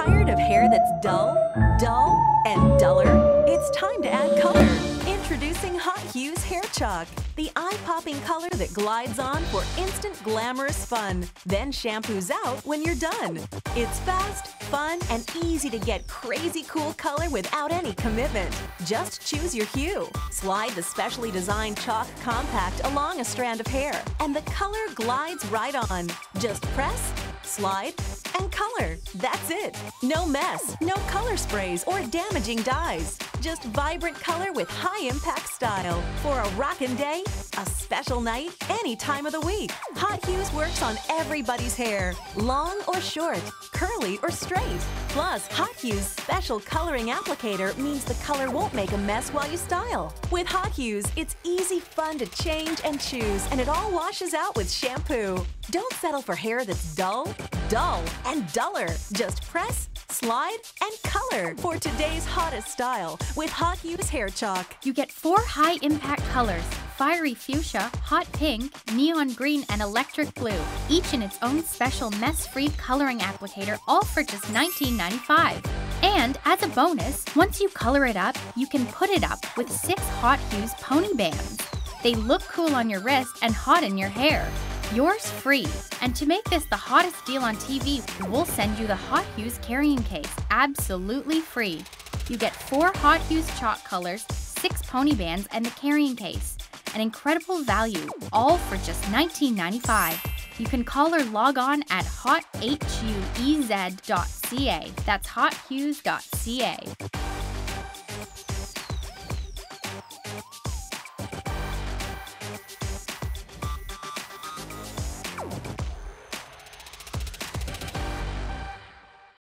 Tired of hair that's dull, and duller? It's time to add color. Introducing Hot Hues Hair Chalk, the eye-popping color that glides on for instant glamorous fun, then shampoos out when you're done. It's fast, fun, and easy to get crazy cool color without any commitment. Just choose your hue. Slide the specially designed chalk compact along a strand of hair, and the color glides right on. Just press, slide, and color. That's it. No mess, no color sprays or damaging dyes. Just vibrant color with high-impact style. For a rockin' day, a special night, any time of the week. Hot Hues works on everybody's hair, long or short, curly or straight. Plus, Hot Hues' special coloring applicator means the color won't make a mess while you style. With Hot Hues, it's easy fun to change and choose, and it all washes out with shampoo. Don't settle for hair that's dull, and duller. Just press, slide, and color for today's hottest style with Hot Hues Hair Chalk. You get 4 high-impact colors: fiery fuchsia, hot pink, neon green, and electric blue, each in its own special mess-free coloring applicator, all for just $19.95. And as a bonus, once you color it up, you can put it up with 6 Hot Hues pony bands. They look cool on your wrist and hot in your hair. Yours free. And to make this the hottest deal on TV, we'll send you the Hot Hues carrying case absolutely free. You get 4 Hot Hues chalk colors, 6 pony bands, and the carrying case. An incredible value, all for just $19.95. You can call or log on at hothuez.ca. That's hothues.ca.